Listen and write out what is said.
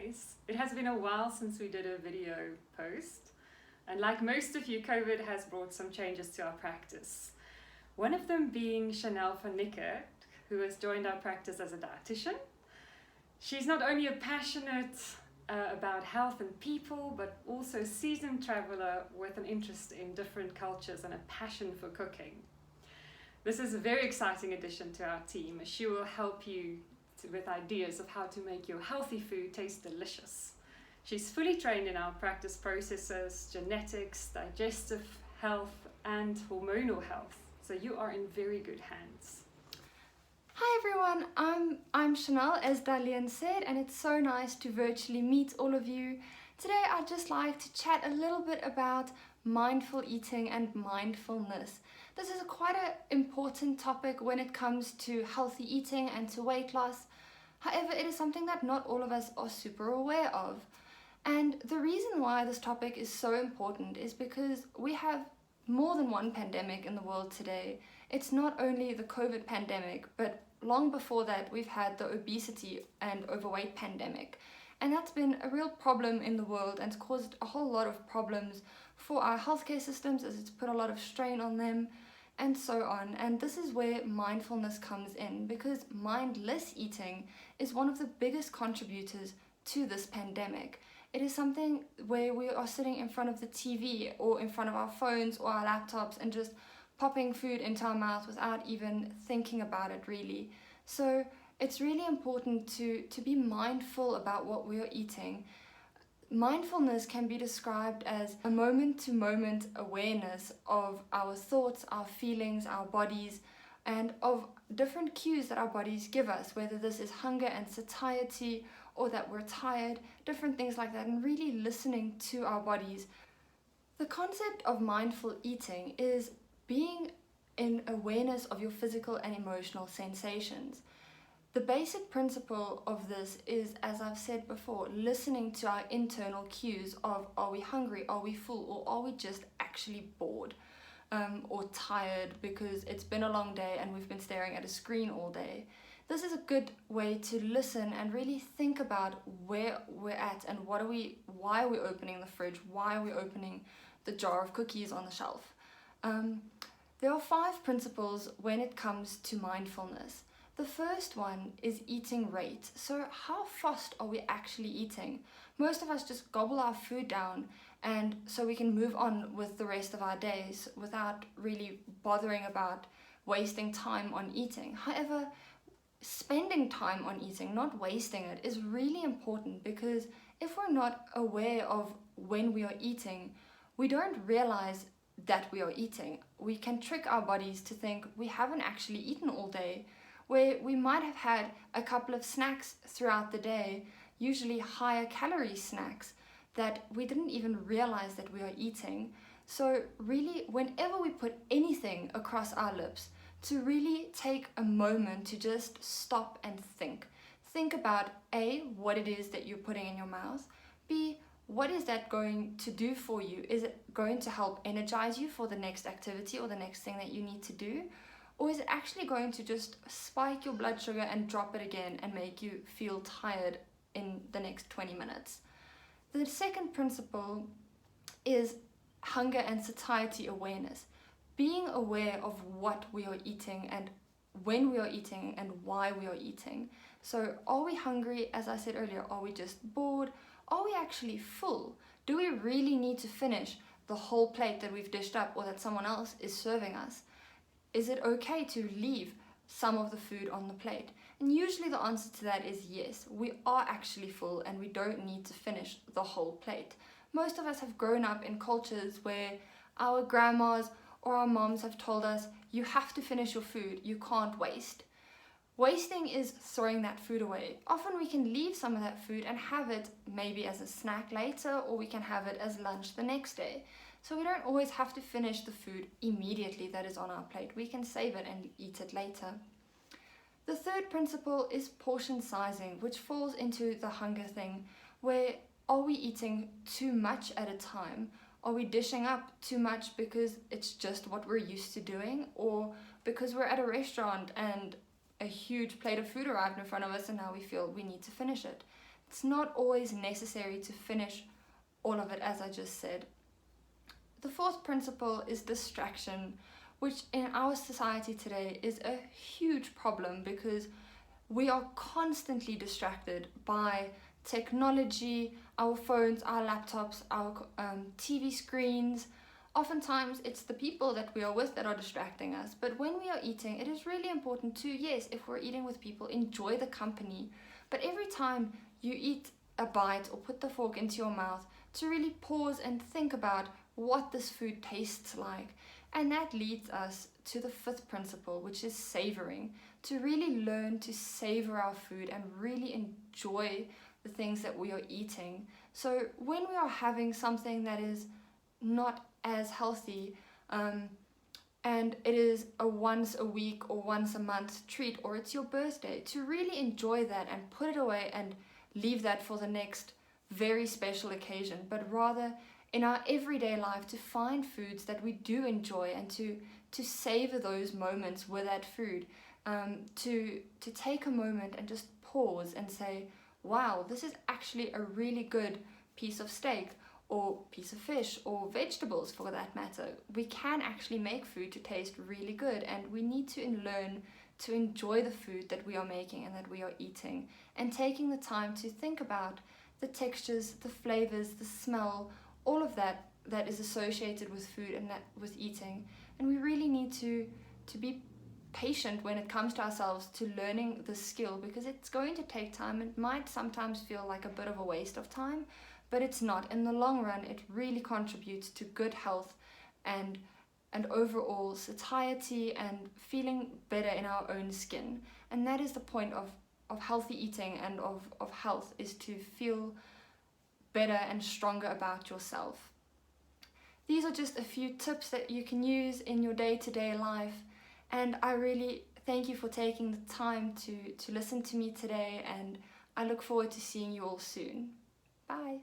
guys. It has been a while since we did a video post, and like most of you, COVID has brought some changes to our practice. One of them being Chanel van Nicker, who has joined our practice as a dietitian. She's not only a passionate about health and people, but also a seasoned traveler with an interest in different cultures and a passion for cooking. This is a very exciting addition to our team, as she will help you with ideas of how to make your healthy food taste delicious. She's fully trained in our practice processes, genetics, digestive health, and hormonal health. So you are in very good hands. Hi everyone, I'm Chanel, as Dalian said, and it's so nice to virtually meet all of you. Today I'd just like to chat a little bit about mindful eating and mindfulness. This is quite an important topic when it comes to healthy eating and to weight loss. However, it is something that not all of us are super aware of. And the reason why this topic is so important is because we have more than one pandemic in the world today. It's not only the COVID pandemic, but long before that we've had the obesity and overweight pandemic. And that's been a real problem in the world and it's caused a whole lot of problems for our healthcare systems, as it's put a lot of strain on them and so on. And this is where mindfulness comes in, because mindless eating is one of the biggest contributors to this pandemic. It is something where we are sitting in front of the TV or in front of our phones or our laptops and just popping food into our mouth without even thinking about it really. So it's really important to be mindful about what we are eating. Mindfulness can be described as a moment-to-moment awareness of our thoughts, our feelings, our bodies, and of different cues that our bodies give us, whether this is hunger and satiety or that we're tired, different things like that, and really listening to our bodies. The concept of mindful eating is being in awareness of your physical and emotional sensations. The basic principle of this is, as I've said before, listening to our internal cues of, are we hungry, are we full, or are we just actually bored or tired because it's been a long day and we've been staring at a screen all day. This is a good way to listen and really think about where we're at and why are we opening the fridge, why are we opening the jar of cookies on the shelf. There are 5 principles when it comes to mindfulness. The first one is eating rate. So how fast are we actually eating? Most of us just gobble our food down and so we can move on with the rest of our days without really bothering about wasting time on eating. However, spending time on eating, not wasting it, is really important, because if we're not aware of when we are eating, we don't realize that we are eating. We can trick our bodies to think we haven't actually eaten all day, where we might have had a couple of snacks throughout the day, usually higher calorie snacks, that we didn't even realize that we are eating. So really, whenever we put anything across our lips, to really take a moment to just stop and think. Think about A, what it is that you're putting in your mouth. B, what is that going to do for you? Is it going to help energize you for the next activity or the next thing that you need to do? Or is it actually going to just spike your blood sugar and drop it again and make you feel tired in the next 20 minutes? The second principle is hunger and satiety awareness. Being aware of what we are eating and when we are eating and why we are eating. So are we hungry? As I said earlier, are we just bored? Are we actually full? Do we really need to finish the whole plate that we've dished up or that someone else is serving us? Is it okay to leave some of the food on the plate? And usually the answer to that is yes. We are actually full and we don't need to finish the whole plate. Most of us have grown up in cultures where our grandmas or our moms have told us, you have to finish your food, you can't waste. Wasting is throwing that food away. Often we can leave some of that food and have it maybe as a snack later, or we can have it as lunch the next day. So we don't always have to finish the food immediately that is on our plate. We can save it and eat it later. The third principle is portion sizing, which falls into the hunger thing, where are we eating too much at a time? Are we dishing up too much because it's just what we're used to doing, or because we're at a restaurant and a huge plate of food arrived in front of us and now we feel we need to finish it? it's not always necessary to finish all of it, as I just said. The fourth principle is distraction, which in our society today is a huge problem because we are constantly distracted by technology, our phones, our laptops, our TV screens. Oftentimes it's the people that we are with that are distracting us. But when we are eating, it is really important to, yes, if we're eating with people, enjoy the company. But every time you eat a bite or put the fork into your mouth, to really pause and think about what this food tastes like. And that leads us to the fifth principle, which is savoring. To really learn to savor our food and really enjoy the things that we are eating. So when we are having something that is not as healthy, and it is a once a week or once a month treat, or it's your birthday, to really enjoy that and put it away and leave that for the next very special occasion, but rather in our everyday life to find foods that we do enjoy and to savor those moments with that food, to take a moment and just pause and say, wow, this is actually a really good piece of steak or piece of fish or vegetables for that matter. We can actually make food to taste really good, and we need to learn to enjoy the food that we are making and that we are eating, and taking the time to think about the textures, the flavors, the smell, all of that that is associated with food and that with eating. And we really need to be patient when it comes to ourselves to learning the skill, because it's going to take time. It might sometimes feel like a bit of a waste of time, but it's not. In the long run, it really contributes to good health and overall satiety and feeling better in our own skin. And that is the point of healthy eating and of health, is to feel better and stronger about yourself. These are just a few tips that you can use in your day-to-day life, and I really thank you for taking the time to listen to me today, and I look forward to seeing you all soon. Bye.